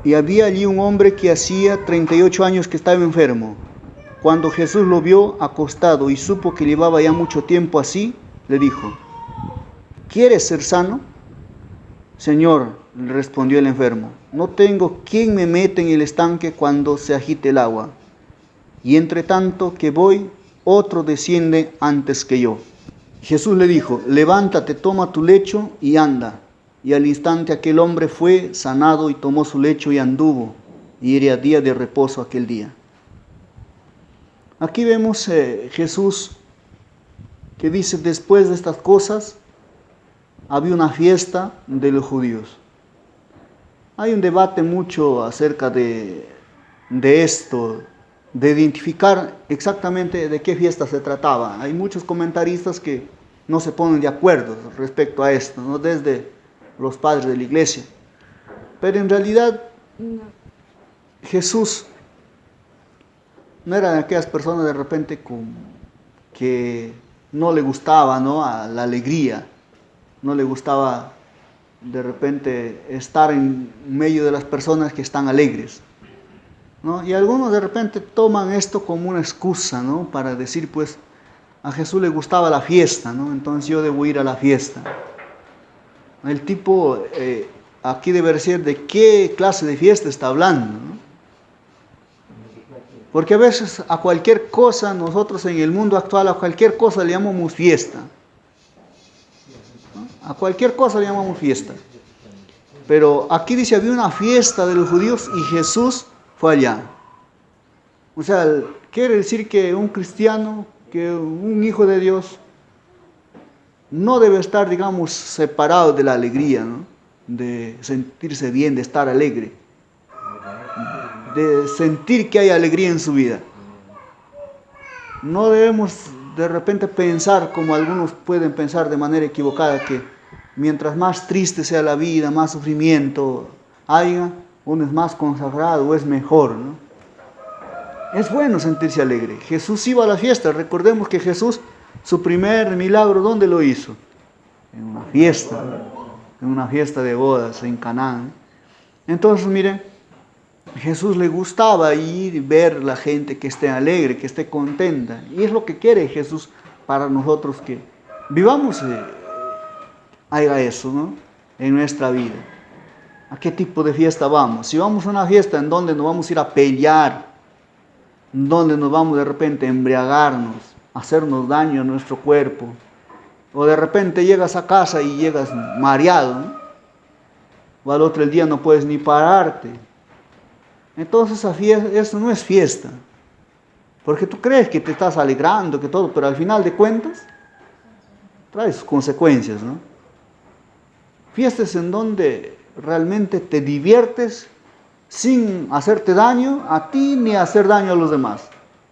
Y había allí un hombre que hacía 38 años que estaba enfermo. Cuando Jesús lo vio acostado y supo que llevaba ya mucho tiempo así, le dijo: ¿quieres ser sano? Señor, le respondió el enfermo, no tengo quien me meta en el estanque cuando se agite el agua. Y entre tanto que voy, otro desciende antes que yo. Jesús le dijo: levántate, toma tu lecho y anda. Y al instante aquel hombre fue sanado y tomó su lecho y anduvo. Y era día de reposo aquel día. Aquí vemos Jesús que dice: después de estas cosas había una fiesta de los judíos. Hay un debate mucho acerca de esto, de identificar exactamente de qué fiesta se trataba. Hay muchos comentaristas que no se ponen de acuerdo respecto a esto, ¿no? Desde los padres de la iglesia. Pero en realidad Jesús no era de aquellas personas de repente que no le gustaba, ¿no?, a la alegría, no le gustaba de repente estar en medio de las personas que están alegres, ¿no? Y algunos de repente toman esto como una excusa, ¿no?, para decir, pues, a Jesús le gustaba la fiesta, ¿no?, entonces yo debo ir a la fiesta. El tipo aquí debe ser de qué clase de fiesta está hablando, ¿no? Porque a veces a cualquier cosa, nosotros en el mundo actual, a cualquier cosa le llamamos fiesta, ¿no? A cualquier cosa le llamamos fiesta. Pero aquí dice, había una fiesta de los judíos y Jesús fue allá. O sea, quiere decir que un cristiano, que un hijo de Dios, no debe estar, digamos, separado de la alegría, ¿no?, de sentirse bien, de estar alegre, de sentir que hay alegría en su vida. No debemos de repente pensar, como algunos pueden pensar de manera equivocada, que mientras más triste sea la vida, más sufrimiento haya, uno es más consagrado o es mejor, ¿no? Es bueno sentirse alegre. Jesús iba a la fiesta. Recordemos que Jesús, su primer milagro, ¿dónde lo hizo? En una fiesta de bodas en Canaán. Entonces, miren, Jesús le gustaba ir y ver la gente que esté alegre, que esté contenta. Y es lo que quiere Jesús para nosotros, que vivamos, haga eso, ¿no?, en nuestra vida. ¿A qué tipo de fiesta vamos? Si vamos a una fiesta en donde nos vamos a ir a pelear, en donde nos vamos de repente a embriagarnos, a hacernos daño a nuestro cuerpo, o de repente llegas a casa y llegas mareado, ¿no?, o al otro día no puedes ni pararte. Entonces eso no es fiesta, porque tú crees que te estás alegrando, que todo, pero al final de cuentas trae sus consecuencias, ¿no? Fiestas en donde realmente te diviertes sin hacerte daño a ti ni hacer daño a los demás.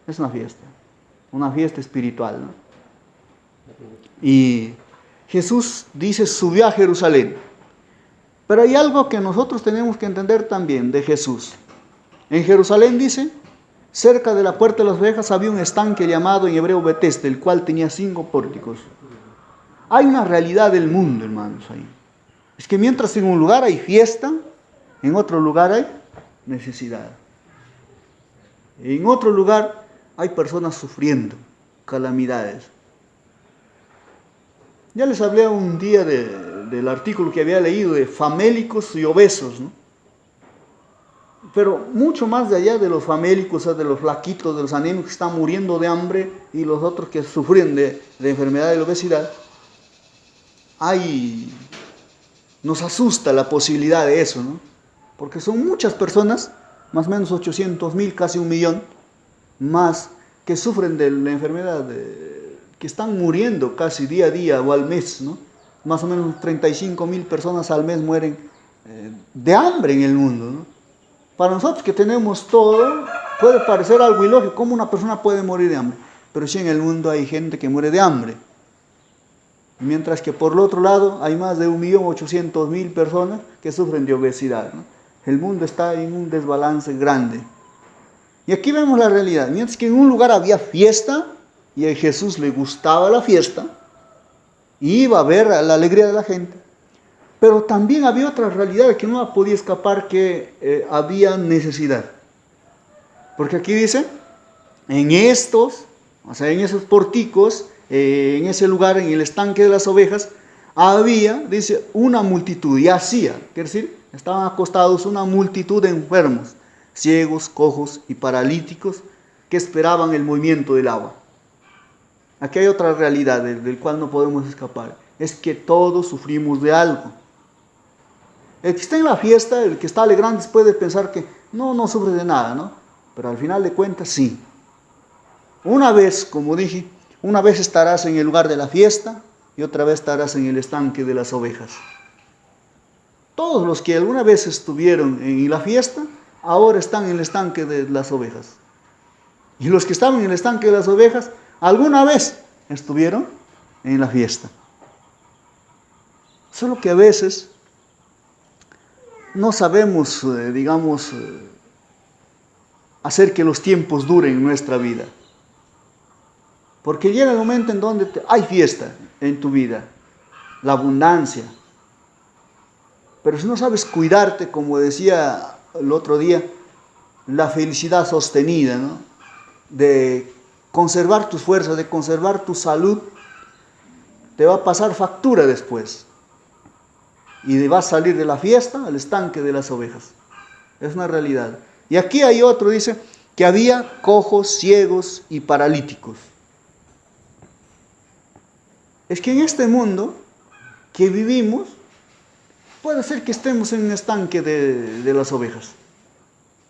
Es una fiesta espiritual, ¿no? Y Jesús dice, subió a Jerusalén. Pero hay algo que nosotros tenemos que entender también de Jesús. En Jerusalén, dice, cerca de la puerta de las ovejas había un estanque llamado en hebreo Betesda, el cual tenía 5 pórticos. Hay una realidad del mundo, hermanos, ahí. Es que mientras en un lugar hay fiesta, en otro lugar hay necesidad. En otro lugar hay personas sufriendo calamidades. Ya les hablé un día del artículo que había leído de famélicos y obesos, ¿no? Pero mucho más de allá de los famélicos, de los flaquitos, de los anémicos que están muriendo de hambre y los otros que sufren de enfermedad de la obesidad, nos asusta la posibilidad de eso, ¿no? Porque son muchas personas, más o menos 800,000, casi 1,000,000, más que sufren de la enfermedad, que están muriendo casi día a día o al mes, ¿no? Más o menos 35,000 personas al mes mueren de hambre en el mundo, ¿no? Para nosotros que tenemos todo, puede parecer algo ilógico, ¿cómo una persona puede morir de hambre? Pero sí, en el mundo hay gente que muere de hambre. Mientras que por el otro lado hay más de 1,800,000 personas que sufren de obesidad, ¿no? El mundo está en un desbalance grande. Y aquí vemos la realidad. Mientras que en un lugar había fiesta, y a Jesús le gustaba la fiesta, y iba a ver la alegría de la gente. Pero también había otra realidad que no podía escapar, que había necesidad. Porque aquí dice, en estos, o sea, en esos porticos, en ese lugar, en el estanque de las ovejas, había, dice, una multitud, y hacía, quiere decir, estaban acostados una multitud de enfermos, ciegos, cojos y paralíticos, que esperaban el movimiento del agua. Aquí hay otra realidad del cual no podemos escapar, es que todos sufrimos de algo. El que está en la fiesta, el que está alegrando, puede pensar que no sufre de nada, ¿no? Pero al final de cuentas, sí. Una vez, como dije, una vez estarás en el lugar de la fiesta y otra vez estarás en el estanque de las ovejas. Todos los que alguna vez estuvieron en la fiesta, ahora están en el estanque de las ovejas. Y los que estaban en el estanque de las ovejas, alguna vez estuvieron en la fiesta. Solo que a veces no sabemos, hacer que los tiempos duren en nuestra vida. Porque llega el momento en donde hay fiesta en tu vida, la abundancia. Pero si no sabes cuidarte, como decía el otro día, la felicidad sostenida, ¿no? De conservar tus fuerzas, de conservar tu salud, te va a pasar factura después. Y vas a salir de la fiesta al estanque de las ovejas. Es una realidad. Y aquí hay otro, dice, que había cojos, ciegos y paralíticos. Es que en este mundo que vivimos, puede ser que estemos en un estanque de las ovejas.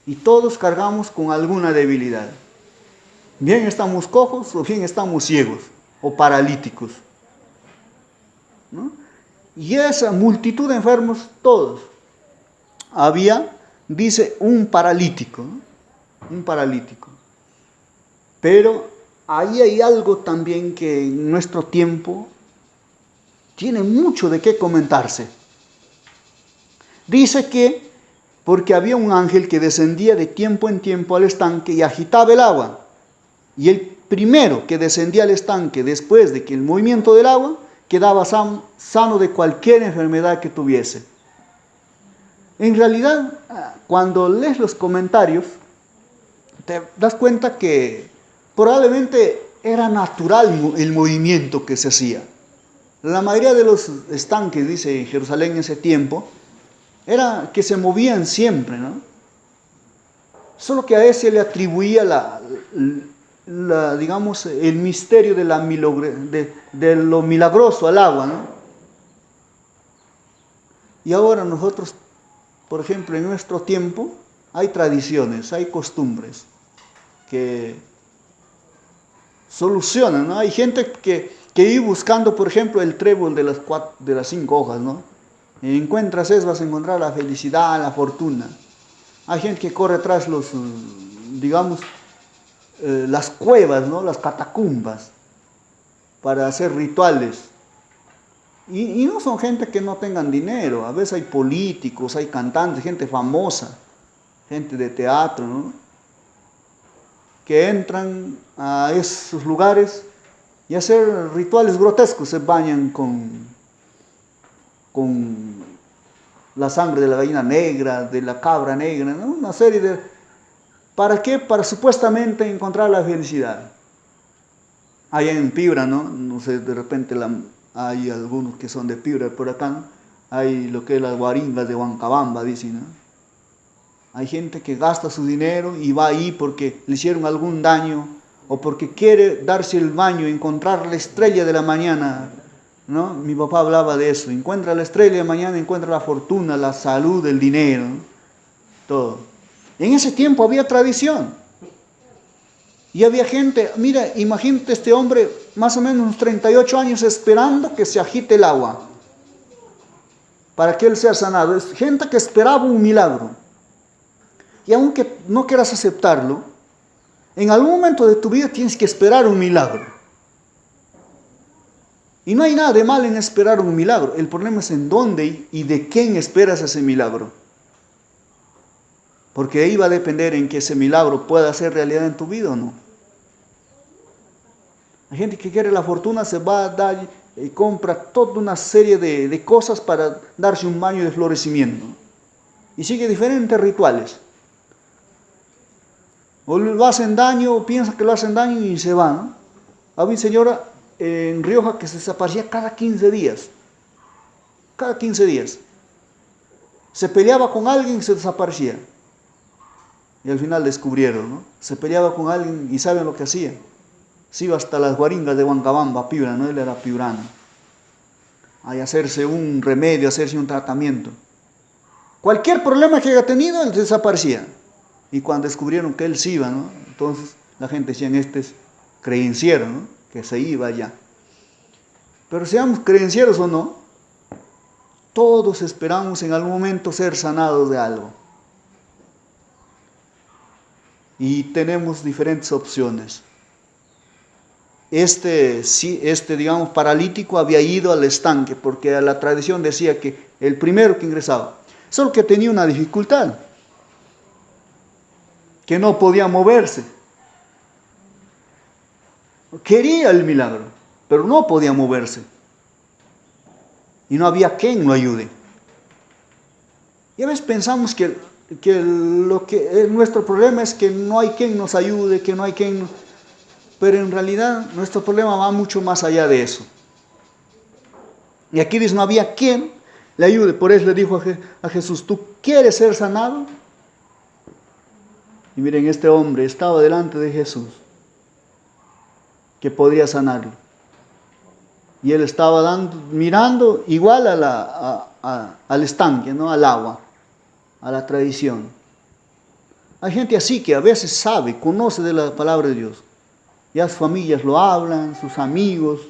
Y todos cargamos con alguna debilidad. Bien estamos cojos o bien estamos ciegos o paralíticos, ¿no? Y esa multitud de enfermos, todos. Había, dice, un paralítico, ¿no? Un paralítico. Pero ahí hay algo también que en nuestro tiempo tiene mucho de qué comentarse. Dice que porque había un ángel que descendía de tiempo en tiempo al estanque y agitaba el agua. Y el primero que descendía al estanque después de que el movimiento del agua quedaba sano de cualquier enfermedad que tuviese. En realidad, cuando lees los comentarios, te das cuenta que probablemente era natural el movimiento que se hacía. La mayoría de los estanques, dice Jerusalén en ese tiempo, era que se movían siempre, ¿no? Solo que a ese le atribuía el misterio de lo milagroso al agua, ¿no? Y ahora nosotros, por ejemplo, en nuestro tiempo, hay tradiciones, hay costumbres que solucionan, ¿no? Hay gente que vive buscando, por ejemplo, el trébol de las 5 hojas, ¿no? Y encuentras eso, vas a encontrar la felicidad, la fortuna. Hay gente que corre tras las cuevas, ¿no? Las catacumbas, para hacer rituales. Y no son gente que no tengan dinero. A veces hay políticos, hay cantantes, gente famosa, gente de teatro, ¿no? Que entran a esos lugares y hacer rituales grotescos. Se bañan con la sangre de la gallina negra, de la cabra negra, ¿no? Una serie de... ¿Para qué? Para supuestamente encontrar la felicidad. Allá en Piura, ¿no? No sé, de repente hay algunos que son de Piura por acá, ¿no? Hay lo que es las guaringas de Huancabamba, dicen, ¿no? Hay gente que gasta su dinero y va ahí porque le hicieron algún daño o porque quiere darse el baño, encontrar la estrella de la mañana, ¿no? Mi papá hablaba de eso. Encuentra la estrella de mañana, encuentra la fortuna, la salud, el dinero, ¿no? Todo. En ese tiempo había tradición. Y había gente, mira, imagínate este hombre, más o menos unos 38 años, esperando que se agite el agua para que él sea sanado. Es gente que esperaba un milagro. Y aunque no quieras aceptarlo, en algún momento de tu vida tienes que esperar un milagro. Y no hay nada de mal en esperar un milagro. El problema es en dónde y de quién esperas ese milagro. Porque ahí va a depender en que ese milagro pueda ser realidad en tu vida o no. Hay gente que quiere la fortuna, se va a dar y compra toda una serie de cosas para darse un baño de florecimiento. Y sigue diferentes rituales. O lo hacen daño, o piensa que lo hacen daño y se va, ¿no? Había una señora en Rioja que se desaparecía cada 15 días. Cada 15 días. Se peleaba con alguien y se desaparecía. Y al final descubrieron, ¿no? Se peleaba con alguien y ¿saben lo que hacía? Se iba hasta las guaringas de Huancabamba, Piura, ¿no? Él era piurano. A hacerse un remedio, hacerse un tratamiento. Cualquier problema que haya tenido, él desaparecía. Y cuando descubrieron que él se iba, ¿no? Entonces la gente decía, este es creenciero, ¿no? Que se iba allá. Pero seamos creencieros o no, todos esperamos en algún momento ser sanados de algo. Y tenemos diferentes opciones. Digamos, paralítico había ido al estanque, porque la tradición decía que el primero que ingresaba, solo que tenía una dificultad, que no podía moverse. Quería el milagro, pero no podía moverse. Y no había quien lo ayude. Y a veces pensamos que nuestro problema es que no hay quien nos ayude, que no hay quien... Pero en realidad nuestro problema va mucho más allá de eso. Y aquí dice, no había quien le ayude. Por eso le dijo a Jesús, ¿tú quieres ser sanado? Y miren, este hombre estaba delante de Jesús, que podría sanarlo. Y él estaba mirando igual al estanque, ¿no? Al agua, a la tradición. Hay gente así que a veces sabe, conoce de la palabra de Dios. Ya sus familias lo hablan, sus amigos.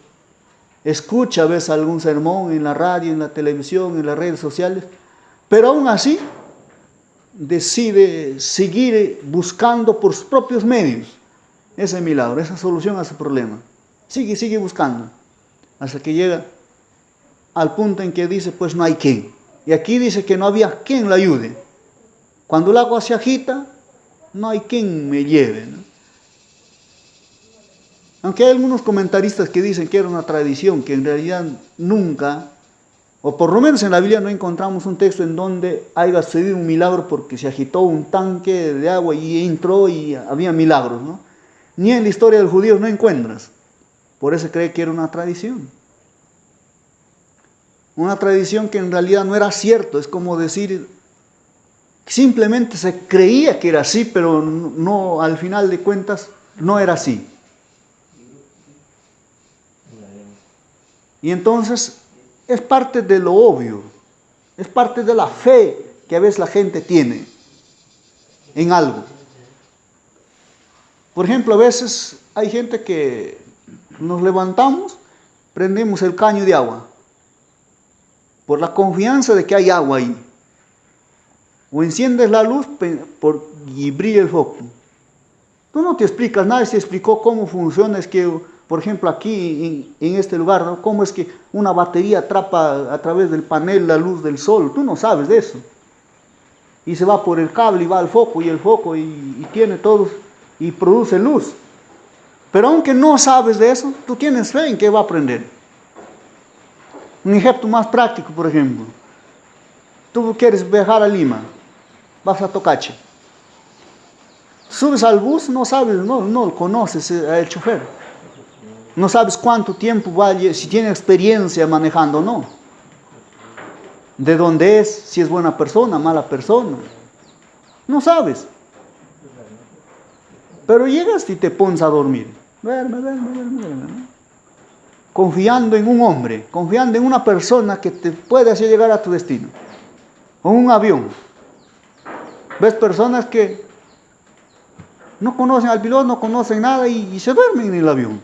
Escucha a veces algún sermón en la radio, en la televisión, en las redes sociales. Pero aún así decide seguir buscando por sus propios medios ese milagro, esa solución a su problema. Sigue buscando. Hasta que llega al punto en que dice, pues no hay quien. Y aquí dice que no había quien lo ayude. Cuando el agua se agita, no hay quien me lleve, ¿no? Aunque hay algunos comentaristas que dicen que era una tradición, que en realidad nunca, o por lo menos en la Biblia no encontramos un texto en donde haya sucedido un milagro porque se agitó un tanque de agua y entró y había milagros, ¿no? Ni en la historia de los judíos no encuentras. Por eso cree que era una tradición. Una tradición que en realidad no era cierto. Es como decir, simplemente se creía que era así, pero no, al final de cuentas no era así. Y entonces es parte de lo obvio, es parte de la fe que a veces la gente tiene en algo. Por ejemplo, a veces hay gente que nos levantamos, prendemos el caño de agua, por la confianza de que hay agua ahí. O enciendes la luz y brilla el foco. Tú no te explicas, nadie se explicó cómo funciona, es que, por ejemplo, aquí en este lugar, ¿no? Cómo es que una batería atrapa a través del panel la luz del sol. Tú no sabes de eso. Y se va por el cable y va al foco, y el foco y tiene todo y produce luz. Pero aunque no sabes de eso, tú tienes fe en que va a prender. Un ejemplo más práctico, por ejemplo. Tú quieres viajar a Lima, vas a Tocache. Subes al bus, no sabes, no conoces al chofer. No sabes cuánto tiempo va, si tiene experiencia manejando o no. De dónde es, si es buena persona, mala persona. No sabes. Pero llegas y te pones a dormir. Duerme, ¿no? Confiando en un hombre, confiando en una persona que te puede hacer llegar a tu destino. O un avión. Ves personas que no conocen al piloto, no conocen nada y se duermen en el avión.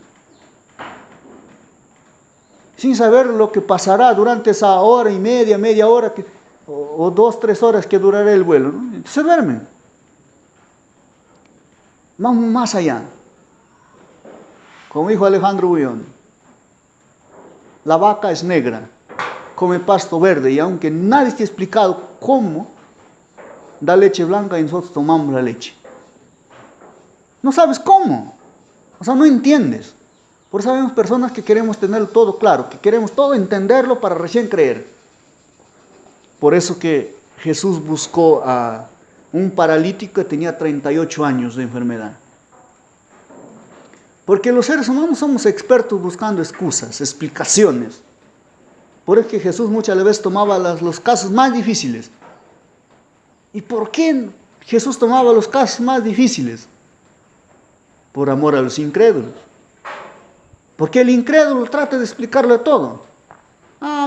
Sin saber lo que pasará durante esa hora y media hora, o 2, 3 horas que durará el vuelo, ¿no? Se duermen. Vamos más allá. Como dijo Alejandro Bullón, la vaca es negra, come pasto verde, y aunque nadie te ha explicado cómo da leche blanca, y nosotros tomamos la leche. No sabes cómo, o sea, no entiendes. Por eso sabemos personas que queremos tener todo claro, que queremos todo entenderlo para recién creer. Por eso que Jesús buscó a un paralítico que tenía 38 años de enfermedad. Porque los seres humanos somos expertos buscando excusas, explicaciones. Por eso que Jesús muchas veces tomaba los casos más difíciles. ¿Y por qué Jesús tomaba los casos más difíciles? Por amor a los incrédulos. Porque el incrédulo trata de explicarle todo.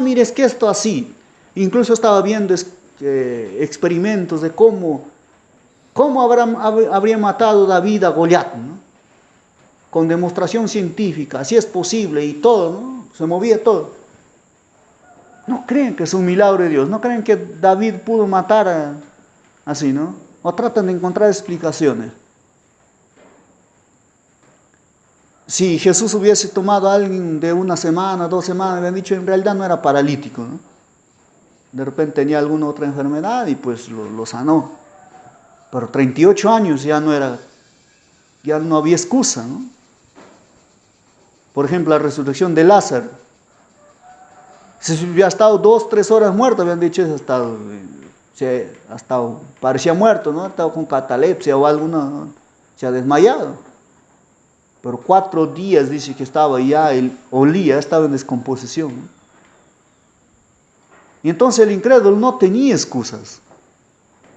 Mire, es que esto así. Incluso estaba viendo experimentos de cómo habría matado David a Goliat, ¿no? Con demostración científica, así es posible y todo, ¿no? Se movía todo. No creen que es un milagro de Dios, no creen que David pudo matar así, ¿no? O tratan de encontrar explicaciones. Si Jesús hubiese tomado a alguien de 1 semana, 2 semanas, habían dicho, en realidad no era paralítico, ¿no? De repente tenía alguna otra enfermedad y pues lo sanó. Pero 38 años ya no había excusa, ¿no? Por ejemplo, la resurrección de Lázaro. Si hubiera estado 2, 3 horas muerto, habían dicho, parecía muerto, ¿no? Estaba con catalepsia o algo, ¿no? Se ha desmayado. Pero 4 días dice que estaba ya, estaba en descomposición, ¿no? Y entonces el incrédulo no tenía excusas.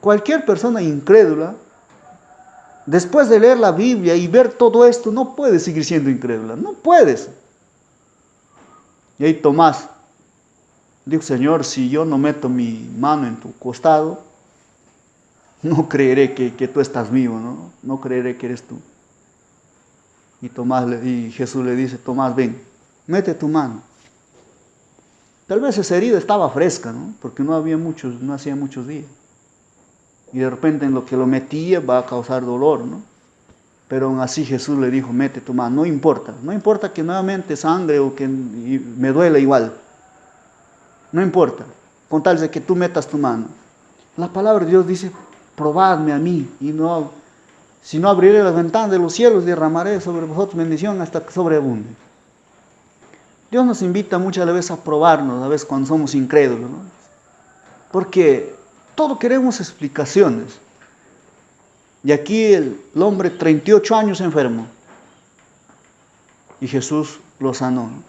Cualquier persona incrédula, después de leer la Biblia y ver todo esto, no puede seguir siendo incrédula. No puedes. Y ahí Tomás dijo, Señor, si yo no meto mi mano en tu costado, no creeré que tú estás vivo, ¿no? No creeré que eres tú. Y Jesús le dice, Tomás, ven, mete tu mano. Tal vez esa herida estaba fresca, ¿no? Porque no hacía muchos días. Y de repente en lo que lo metía va a causar dolor, ¿no? Pero aún así Jesús le dijo, mete tu mano, no importa que nuevamente sangre o que me duela igual. No importa, con tal de que tú metas tu mano. La palabra de Dios dice, probadme a mí, si no abriré las ventanas de los cielos, derramaré sobre vosotros bendición hasta que sobreabunde. Dios nos invita muchas veces a probarnos, a veces cuando somos incrédulos, ¿no? Porque todo queremos explicaciones. Y aquí el hombre 38 años enfermo. Y Jesús lo sanó, ¿no?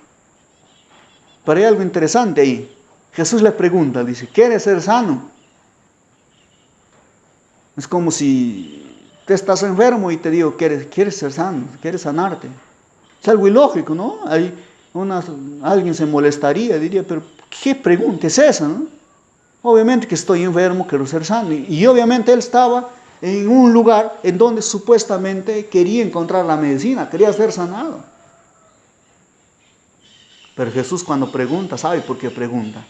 Pero hay algo interesante ahí. Jesús le pregunta, dice, ¿quieres ser sano? Es como si tú estás enfermo y te digo, ¿quieres ser sano? ¿Quieres sanarte? Es algo ilógico, ¿no? Alguien se molestaría, diría, pero ¿qué pregunta es esa, no? Obviamente que estoy enfermo, quiero ser sano. Y obviamente él estaba en un lugar en donde supuestamente quería encontrar la medicina, quería ser sanado. Pero Jesús cuando pregunta, ¿sabe por qué pregunta?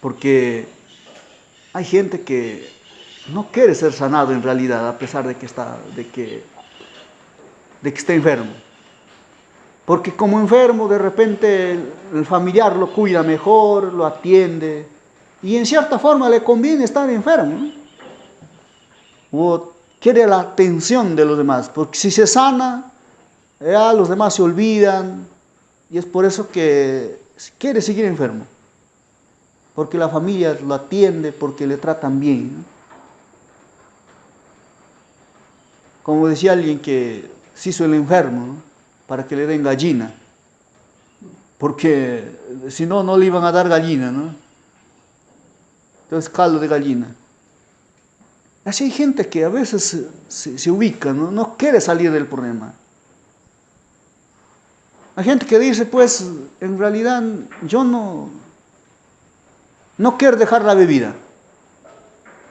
Porque hay gente que no quiere ser sanado en realidad, a pesar de que está enfermo. Porque como enfermo, de repente el familiar lo cuida mejor, lo atiende. Y en cierta forma le conviene estar enfermo, ¿no? O quiere la atención de los demás. Porque si se sana, ya los demás se olvidan. Y es por eso que quiere seguir enfermo. Porque la familia lo atiende, porque le tratan bien, ¿no? Como decía alguien que se hizo el enfermo, ¿no? Para que le den gallina, porque si no, no le iban a dar gallina, ¿no? Entonces, caldo de gallina. Así hay gente que a veces se ubica, ¿no? No quiere salir del problema. Hay gente que dice, pues, en realidad yo no quiero dejar la bebida.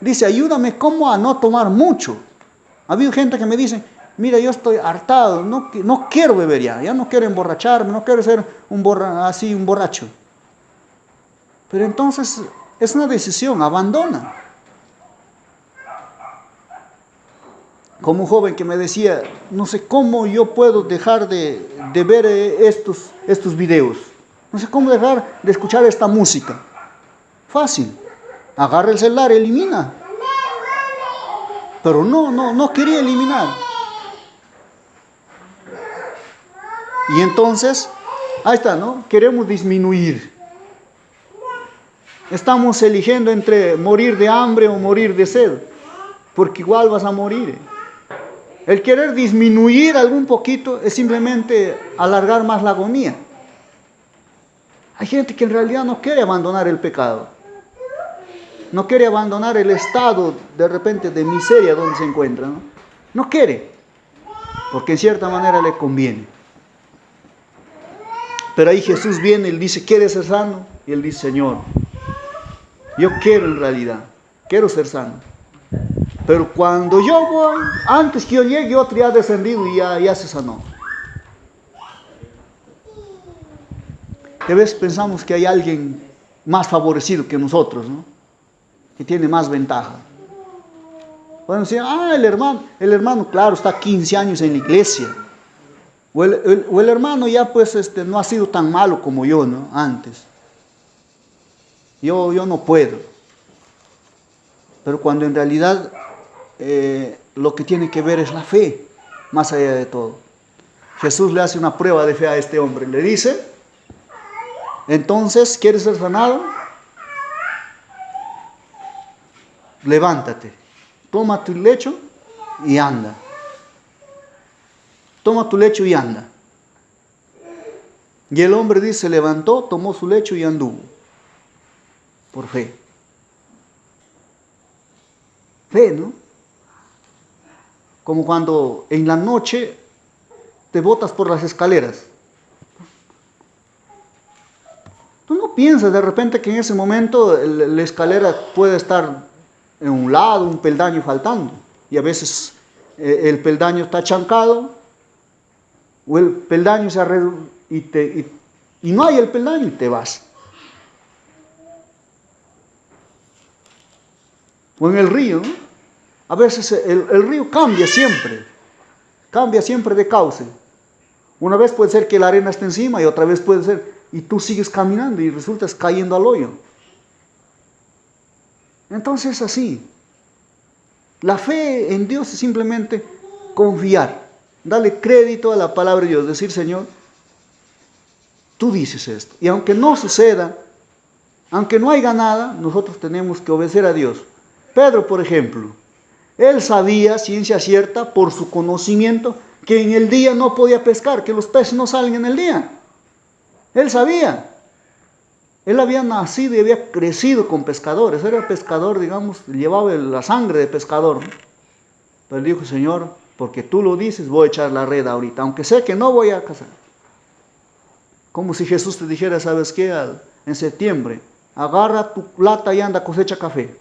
Dice, ayúdame, ¿cómo a no tomar mucho? Ha habido gente que me dice, mira, yo estoy hartado, no quiero beber ya no quiero emborracharme, no quiero ser un borracho. Pero entonces es una decisión, abandona. Como un joven que me decía, no sé cómo yo puedo dejar de ver estos videos. No sé cómo dejar de escuchar esta música. Fácil, agarra el celular, elimina. Pero no quería eliminar. Y entonces, ahí está, ¿no? Queremos disminuir. Estamos eligiendo entre morir de hambre o morir de sed, porque igual vas a morir. El querer disminuir algún poquito es simplemente alargar más la agonía. Hay gente que en realidad no quiere abandonar el pecado. No quiere abandonar el estado de repente de miseria donde se encuentra. No quiere, porque en cierta manera le conviene. Pero ahí Jesús viene y él dice, ¿quieres ser sano? Y él dice, Señor, yo quiero en realidad, quiero ser sano. Pero cuando yo voy, antes que yo llegue, otro ya ha descendido y ya se sanó. De vez pensamos que hay alguien más favorecido que nosotros, ¿no? Que tiene más ventaja. Bueno, decir, el hermano, claro, está 15 años en la iglesia. O el hermano ya pues no ha sido tan malo como yo, ¿no? Antes. Yo no puedo. Pero cuando en realidad lo que tiene que ver es la fe, más allá de todo. Jesús le hace una prueba de fe a este hombre. Le dice, entonces, ¿quieres ser sanado? Levántate, toma tu lecho y anda. Toma tu lecho y anda. Y el hombre dice, se levantó, tomó su lecho y anduvo. Por fe. Fe, ¿no? Como cuando en la noche te botas por las escaleras. Tú no piensas de repente que en ese momento la escalera puede estar en un lado, un peldaño faltando. Y a veces el peldaño está chancado, o el peldaño se arregla y no hay el peldaño y te vas. O en el río, ¿no? A veces el río cambia siempre de cauce. Una vez puede ser que la arena esté encima y otra vez puede ser, y tú sigues caminando y resultas cayendo al hoyo. Entonces es así. La fe en Dios es simplemente confiar, darle crédito a la palabra de Dios, decir, Señor, tú dices esto. Y aunque no suceda, aunque no haya nada, nosotros tenemos que obedecer a Dios. Pedro, por ejemplo, él sabía, ciencia cierta, por su conocimiento, que en el día no podía pescar, que los peces no salen en el día. Él sabía. Él había nacido y había crecido con pescadores. Era pescador, digamos, llevaba la sangre de pescador. Pero él dijo, Señor, porque tú lo dices, voy a echar la red ahorita, aunque sé que no voy a cazar. Como si Jesús te dijera, ¿sabes qué? En septiembre, agarra tu lata y anda, cosecha café.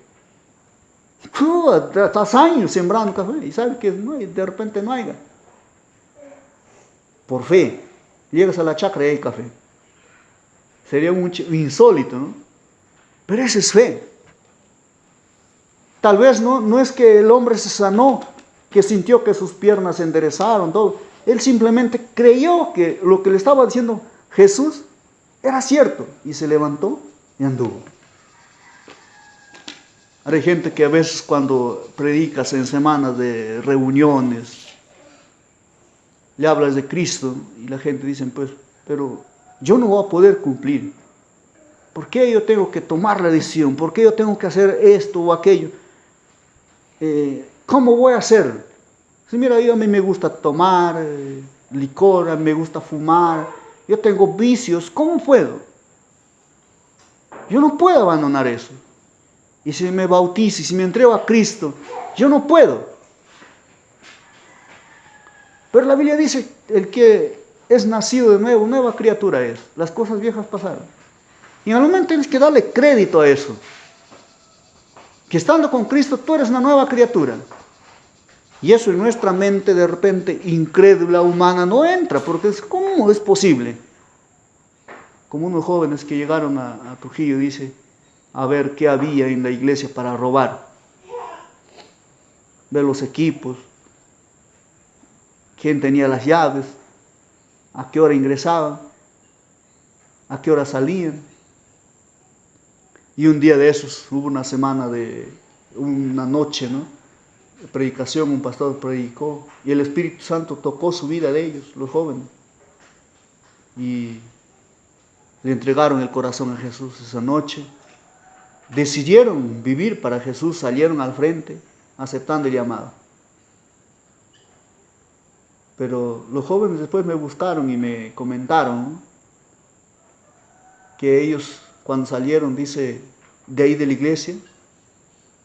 Estás años sembrando café y sabes que de repente no haya. Por fe, llegas a la chacra y hay café. Sería insólito, ¿no? Pero esa es fe. Tal vez no es que el hombre se sanó, que sintió que sus piernas se enderezaron, todo. Él simplemente creyó que lo que le estaba diciendo Jesús era cierto y se levantó y anduvo. Hay gente que a veces cuando predicas en semanas de reuniones, le hablas de Cristo y la gente dice, pues, pero yo no voy a poder cumplir. ¿Por qué yo tengo que tomar la decisión? ¿Por qué yo tengo que hacer esto o aquello? ¿Cómo voy a hacer? Si mira, a mí me gusta tomar licor, a mí me gusta fumar, yo tengo vicios, ¿cómo puedo? Yo no puedo abandonar eso. Y si me bautizo, y si me entrego a Cristo, yo no puedo. Pero la Biblia dice, el que es nacido de nuevo, nueva criatura es. Las cosas viejas pasaron. Y en el momento tienes que darle crédito a eso. Que estando con Cristo, tú eres una nueva criatura. Y eso en nuestra mente de repente incrédula, humana, no entra. Porque ¿cómo es posible? Como unos jóvenes que llegaron a Trujillo, dice, a ver qué había en la iglesia para robar. Ver los equipos. Quién tenía las llaves. A qué hora ingresaban. A qué hora salían. Y un día de esos hubo una noche, ¿no? De predicación, un pastor predicó y el Espíritu Santo tocó su vida de ellos, los jóvenes. y le entregaron el corazón a Jesús esa noche. Decidieron vivir para Jesús, salieron al frente, aceptando el llamado. Pero los jóvenes después me buscaron y me comentaron, ¿no?, que ellos cuando salieron, dice, de ahí de la iglesia,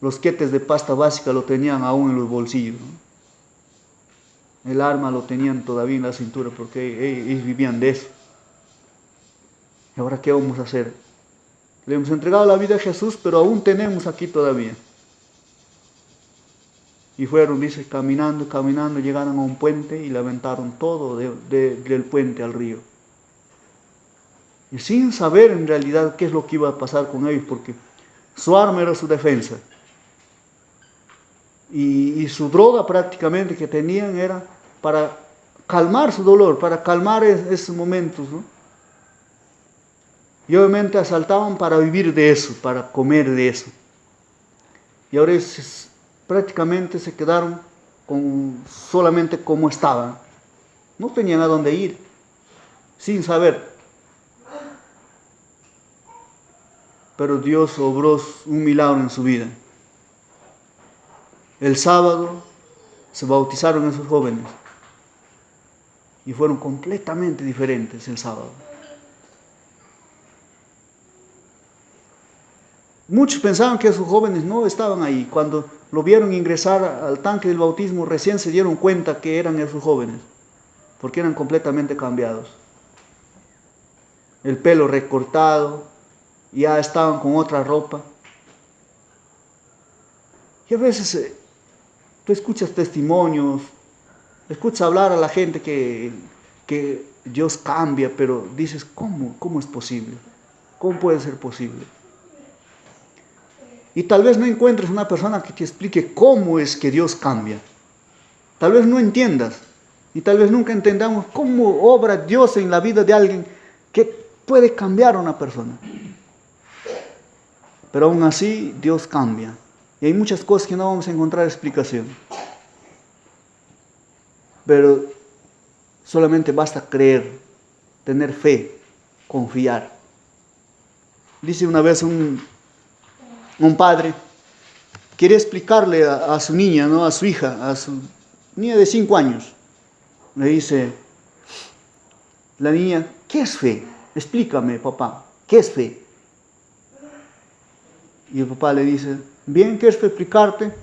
los quetes de pasta básica lo tenían aún en los bolsillos, ¿no? El arma lo tenían todavía en la cintura porque ellos vivían de eso. ¿Y ahora qué vamos a hacer? Le hemos entregado la vida a Jesús, pero aún tenemos aquí todavía. Y fueron, dice, caminando, llegaron a un puente y le aventaron todo del puente al río. Y sin saber en realidad qué es lo que iba a pasar con ellos, porque su arma era su defensa. Y su droga prácticamente que tenían era para calmar su dolor, para calmar esos momentos, ¿no? Y obviamente asaltaban para vivir de eso, para comer de eso. Y ahora prácticamente se quedaron solamente como estaban. No tenían a dónde ir, sin saber. Pero Dios obró un milagro en su vida. El sábado se bautizaron esos jóvenes y fueron completamente diferentes el sábado. Muchos pensaban que esos jóvenes no estaban ahí. Cuando lo vieron ingresar al tanque del bautismo, recién se dieron cuenta que eran esos jóvenes, porque eran completamente cambiados. El pelo recortado, ya estaban con otra ropa. Y a veces tú escuchas testimonios, escuchas hablar a la gente que Dios cambia, pero dices, ¿cómo es posible? ¿Cómo puede ser posible? Y tal vez no encuentres una persona que te explique cómo es que Dios cambia. Tal vez no entiendas. Y tal vez nunca entendamos cómo obra Dios en la vida de alguien que puede cambiar a una persona. Pero aún así Dios cambia. Y hay muchas cosas que no vamos a encontrar explicación. Pero solamente basta creer, tener fe, confiar. Dice una vez un padre, quería explicarle a su niña, ¿no?, a su hija, a su niña de 5 años. Le dice la niña, ¿qué es fe? Explícame, papá, ¿qué es fe? Y el papá le dice, bien, quiero explicarte,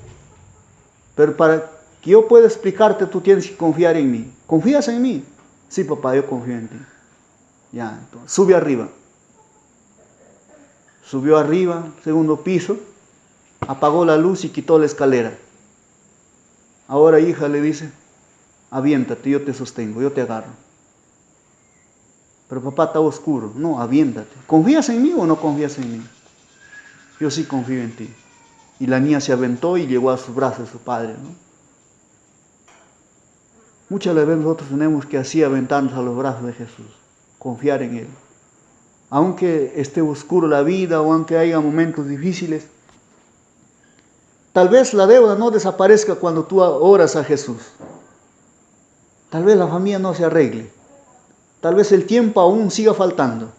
pero para que yo pueda explicarte tú tienes que confiar en mí. ¿Confías en mí? Sí, papá, yo confío en ti. Ya, entonces, sube arriba. Subió arriba, segundo piso, apagó la luz y quitó la escalera. Ahora, hija, le dice, aviéntate, yo te sostengo, yo te agarro. Pero papá, está oscuro. No, aviéntate. ¿Confías en mí o no confías en mí? Yo sí confío en ti. Y la niña se aventó y llegó a sus brazos de su padre, ¿no? Muchas veces nosotros tenemos que así aventarnos a los brazos de Jesús, confiar en Él. Aunque esté oscuro la vida o aunque haya momentos difíciles, tal vez la deuda no desaparezca cuando tú oras a Jesús. Tal vez la familia no se arregle. Tal vez el tiempo aún siga faltando.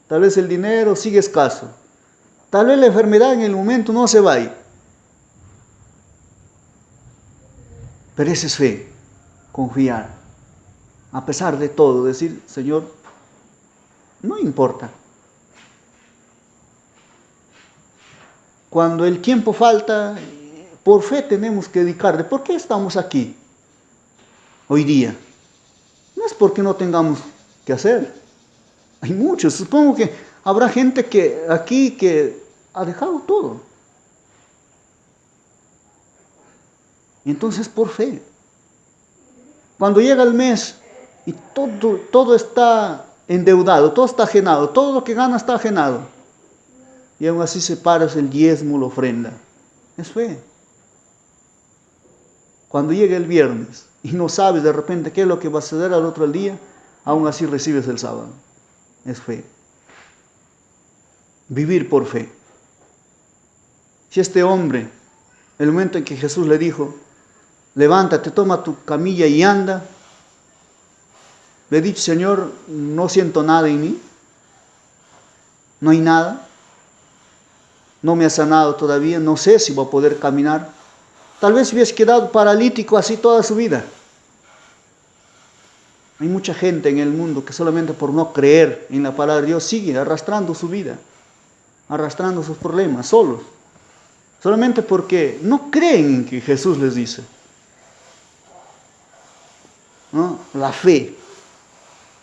Tal vez el dinero siga escaso. Tal vez la enfermedad en el momento no se vaya. Pero esa es fe, confiar. A pesar de todo, decir, Señor, no importa. Cuando el tiempo falta, por fe tenemos que dedicarle. ¿Por qué estamos aquí hoy día? No es porque no tengamos que hacer. Hay muchos. Supongo que habrá gente que aquí que ha dejado todo. Y entonces por fe. Cuando llega el mes y todo está endeudado, todo está ajenado, todo lo que gana está ajenado. Y aún así separas el diezmo, la ofrenda. Es fe. Cuando llega el viernes y no sabes de repente qué es lo que va a suceder al otro día, aún así recibes el sábado. Es fe. Vivir por fe. Si este hombre, el momento en que Jesús le dijo, levántate, toma tu camilla y anda, Le he dicho, Señor, no siento nada en mí, no hay nada, no me ha sanado todavía, no sé si voy a poder caminar. Tal vez hubiese quedado paralítico así toda su vida. Hay mucha gente en el mundo que solamente por no creer en la palabra de Dios sigue arrastrando su vida, arrastrando sus problemas solos, solamente porque no creen en que Jesús les dice, ¿no? La fe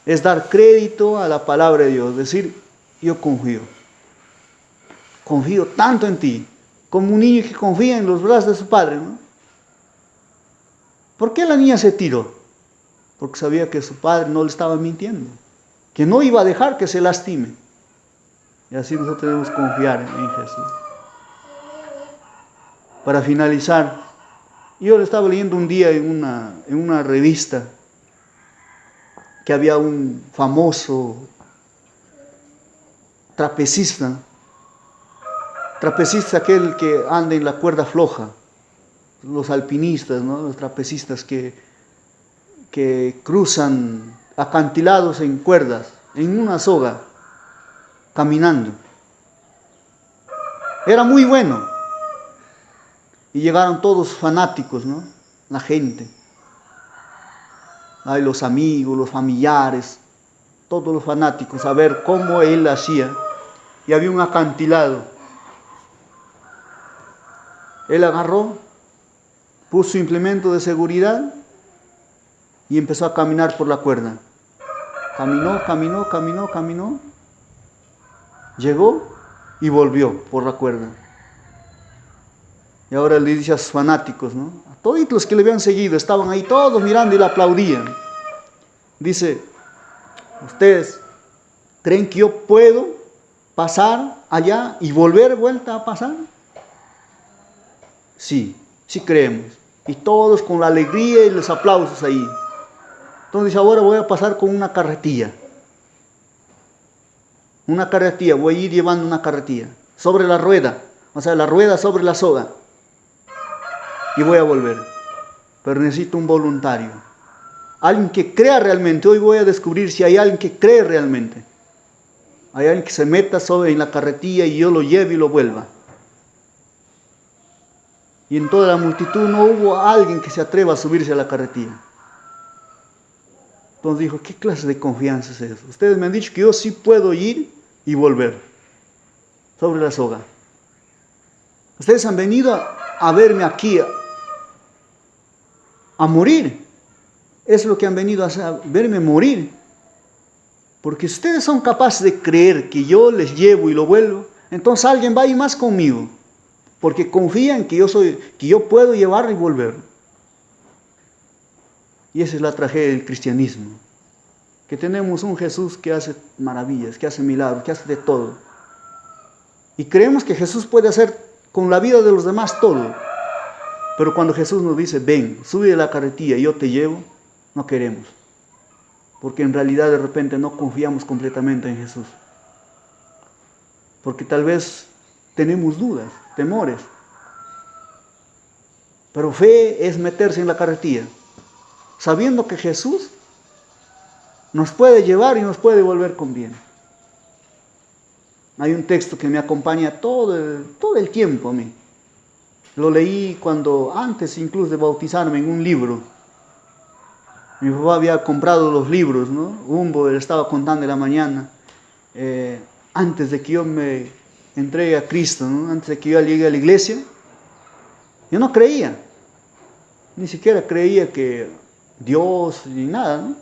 es dar crédito a la palabra de Dios, decir, yo confío tanto en ti, como un niño que confía en los brazos de su padre, ¿no? ¿Por qué la niña se tiró? Porque sabía que su padre no le estaba mintiendo, que no iba a dejar que se lastime. Y así nosotros debemos confiar en Jesús. Para finalizar, yo estaba leyendo un día en una revista que había un famoso trapecista aquel que anda en la cuerda floja, los alpinistas, ¿no? Los trapecistas que cruzan acantilados en cuerdas, en una soga, caminando. Era muy bueno. Y llegaron todos fanáticos, ¿no? La gente. Ay, los amigos, los familiares, todos los fanáticos, a ver cómo él hacía. Y había un acantilado. Él agarró, puso su implemento de seguridad y empezó a caminar por la cuerda. Caminó. Llegó y volvió por la cuerda. Y ahora le dice a sus fanáticos, ¿no? A todos los que le habían seguido, estaban ahí todos mirando y le aplaudían. Dice, ¿ustedes creen que yo puedo pasar allá y volver vuelta a pasar? Sí creemos. Y todos con la alegría y los aplausos ahí. Entonces ahora voy a pasar con una carretilla. Voy a ir llevando una carretilla sobre la rueda. O sea, la rueda sobre la soga. Y voy a volver. Pero necesito un voluntario. Alguien que crea realmente. Hoy voy a descubrir si hay alguien que cree realmente. Hay alguien que se meta en la carretilla y yo lo lleve y lo vuelva. Y en toda la multitud no hubo alguien que se atreva a subirse a la carretilla. Entonces dijo, ¿qué clase de confianza es eso? Ustedes me han dicho que yo sí puedo ir y volver sobre la soga. Ustedes han venido a verme aquí a morir. Es lo que han venido a hacer, a verme morir. Porque si ustedes son capaces de creer que yo les llevo y lo vuelvo, entonces alguien va a ir más conmigo. Porque confían que yo puedo llevar y volver. Y esa es la tragedia del cristianismo. Que tenemos un Jesús que hace maravillas, que hace milagros, que hace de todo. Y creemos que Jesús puede hacer con la vida de los demás todo. Pero cuando Jesús nos dice, ven, sube a la carretilla y yo te llevo, no queremos. Porque en realidad de repente no confiamos completamente en Jesús. Porque tal vez tenemos dudas, temores. Pero fe es meterse en la carretilla, sabiendo que Jesús nos puede llevar y nos puede volver con bien. Hay un texto que me acompaña todo el tiempo a mí. Lo leí antes incluso de bautizarme, en un libro. Mi papá había comprado los libros, ¿no? Humbo le estaba contando en la mañana, antes de que yo me entregue a Cristo, ¿no? Antes de que yo llegue a la iglesia, yo no creía. Ni siquiera creía que Dios ni nada, ¿no?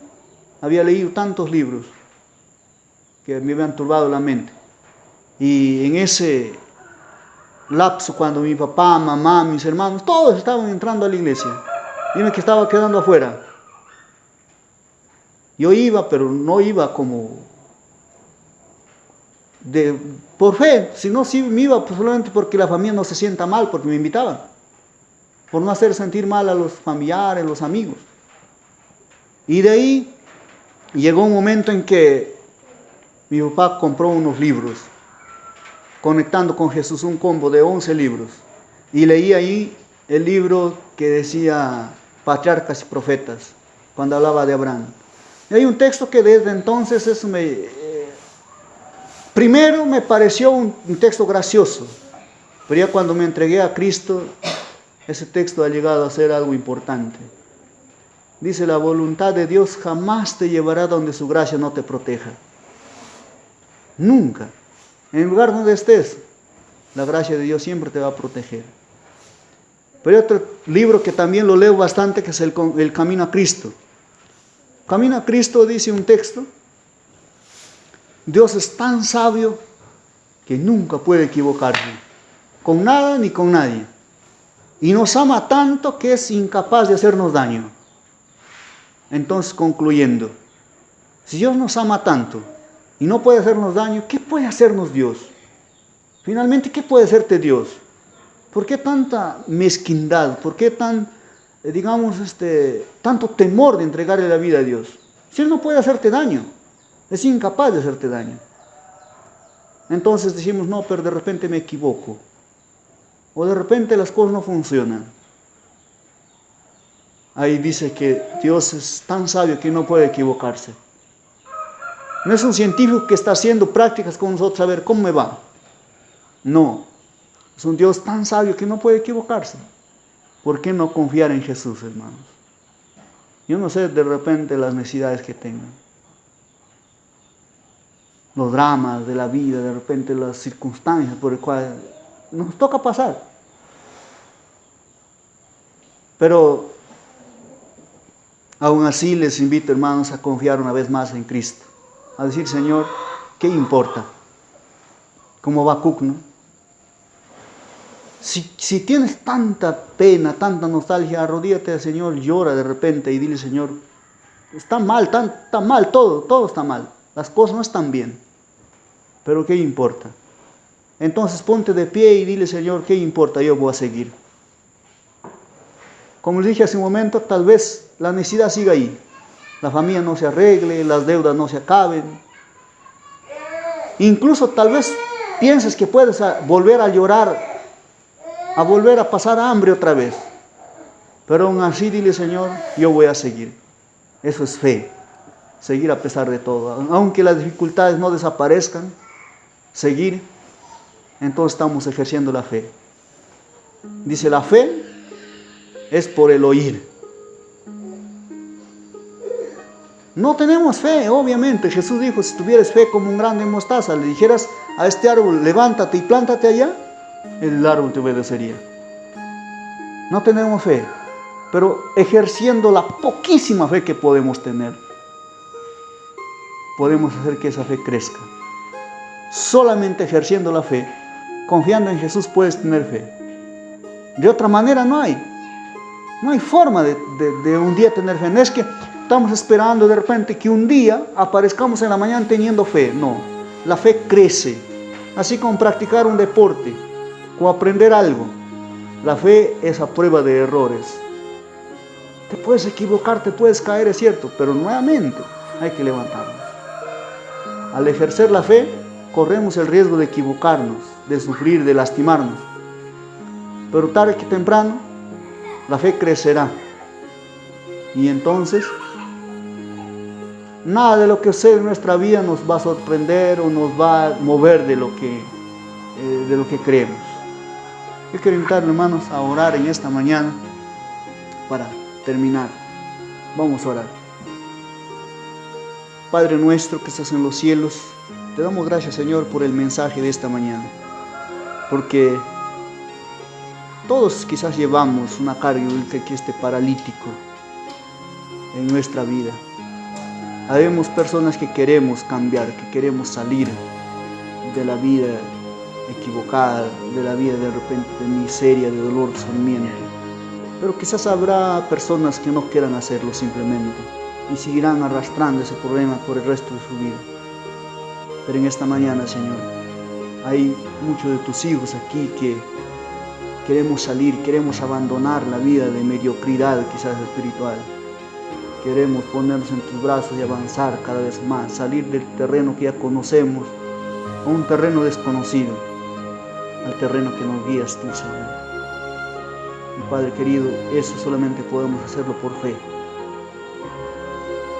Había leído tantos libros que me habían turbado la mente. Y en ese lapso, cuando mi papá, mamá, mis hermanos, todos estaban entrando a la iglesia, yo me estaba quedando afuera. Yo iba, pero no iba como por fe, sino sí me iba pues solamente porque la familia no se sienta mal, porque me invitaban, por no hacer sentir mal a los familiares, los amigos. Y de ahí llegó un momento en que mi papá compró unos libros, Conectando con Jesús, un combo de 11 libros. Y leí ahí el libro que decía Patriarcas y Profetas, cuando hablaba de Abraham. Y hay un texto que desde entonces primero me pareció un texto gracioso, pero ya cuando me entregué a Cristo, ese texto ha llegado a ser algo importante. Dice: la voluntad de Dios jamás te llevará donde su gracia no te proteja. Nunca. En el lugar donde estés, la gracia de Dios siempre te va a proteger. Pero hay otro libro que también lo leo bastante, que es el Camino a Cristo. Camino a Cristo dice un texto: Dios es tan sabio que nunca puede equivocarse, con nada ni con nadie. Y nos ama tanto que es incapaz de hacernos daño. Entonces, concluyendo, si Dios nos ama tanto y no puede hacernos daño, ¿qué puede hacernos Dios? Finalmente, ¿qué puede hacerte Dios? ¿Por qué tanta mezquindad? ¿Por qué tanto temor de entregarle la vida a Dios? Si Él no puede hacerte daño, es incapaz de hacerte daño. Entonces decimos: no, pero de repente me equivoco. O de repente las cosas no funcionan. Ahí dice que Dios es tan sabio que no puede equivocarse. No es un científico que está haciendo prácticas con nosotros a ver cómo me va. No, es un Dios tan sabio que no puede equivocarse. ¿Por qué no confiar en Jesús, hermanos? Yo no sé de repente las necesidades que tengan, los dramas de la vida, de repente las circunstancias por las cuales nos toca pasar. Pero aún así les invito, hermanos, a confiar una vez más en Cristo. A decir: Señor, ¿qué importa? Como Habacuc, ¿no? Si tienes tanta pena, tanta nostalgia, arrodíllate al Señor, llora de repente y dile: Señor, está mal, está mal todo está mal. Las cosas no están bien. Pero ¿qué importa? Entonces ponte de pie y dile: Señor, ¿qué importa? Yo voy a seguir. Como les dije hace un momento, tal vez la necesidad siga ahí. La familia no se arregle, las deudas no se acaben. Incluso tal vez pienses que puedes volver a llorar, a volver a pasar hambre otra vez. Pero aún así dile: Señor, yo voy a seguir. Eso es fe. Seguir a pesar de todo. Aunque las dificultades no desaparezcan, seguir. Entonces estamos ejerciendo la fe. Dice: la fe es por el oír. No tenemos fe, obviamente. Jesús dijo: si tuvieras fe como un grano de mostaza, le dijeras a este árbol: levántate y plántate allá, el árbol te obedecería. No tenemos fe, pero ejerciendo la poquísima fe que podemos tener, podemos hacer que esa fe crezca. Solamente ejerciendo la fe, confiando en Jesús, puedes tener fe. De otra manera no hay. No hay forma de un día tener fe. No es que estamos esperando de repente que un día aparezcamos en la mañana teniendo fe. No, la fe crece. Así como practicar un deporte o aprender algo. La fe es a prueba de errores. Te puedes equivocar, te puedes caer, es cierto, pero nuevamente hay que levantarnos. Al ejercer la fe, corremos el riesgo de equivocarnos, de sufrir, de lastimarnos. Pero tarde que temprano, la fe crecerá. Y entonces, nada de lo que sucede en nuestra vida nos va a sorprender o nos va a mover de lo que creemos. Yo quiero invitarles, hermanos, a orar en esta mañana para terminar. Vamos a orar. Padre nuestro que estás en los cielos, te damos gracias, Señor, por el mensaje de esta mañana. Porque todos quizás llevamos una carga que esté paralítico en nuestra vida. Habemos personas que queremos cambiar, que queremos salir de la vida equivocada, de la vida de repente de miseria, de dolor, de sufrimiento. Pero quizás habrá personas que no quieran hacerlo simplemente y seguirán arrastrando ese problema por el resto de su vida. Pero en esta mañana, Señor, hay muchos de tus hijos aquí que queremos salir, queremos abandonar la vida de mediocridad quizás espiritual. Queremos ponernos en tus brazos y avanzar cada vez más, salir del terreno que ya conocemos a un terreno desconocido, al terreno que nos guías tú, Señor. Mi Padre querido, eso solamente podemos hacerlo por fe.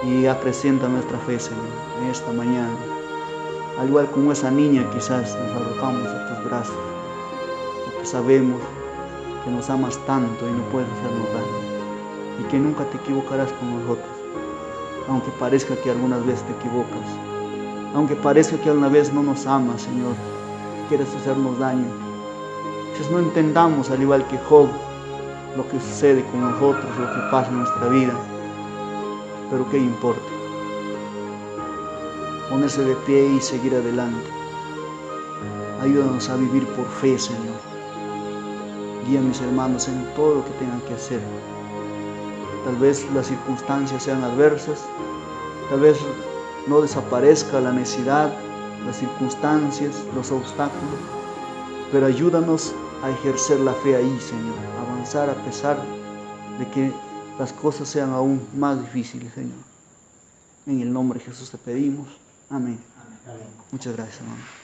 y acrecienta nuestra fe, Señor, en esta mañana. Al igual como esa niña, quizás nos arrojamos a tus brazos, porque sabemos que nos amas tanto y no puedes hacernos daño, y que nunca te equivocarás con nosotros, aunque parezca que algunas veces te equivocas, aunque parezca que alguna vez no nos amas, Señor, quieres hacernos daño. Quizás no entendamos, al igual que Job, lo que sucede con nosotros, lo que pasa en nuestra vida, pero ¿qué importa? Ponerse de pie y seguir adelante. Ayúdanos a vivir por fe, Señor. Guía a mis hermanos en todo lo que tengan que hacer. Tal vez las circunstancias sean adversas, tal vez no desaparezca la necesidad, las circunstancias, los obstáculos, pero ayúdanos a ejercer la fe ahí, Señor, a avanzar a pesar de que las cosas sean aún más difíciles, Señor. En el nombre de Jesús te pedimos. Amén. Muchas gracias, hermano.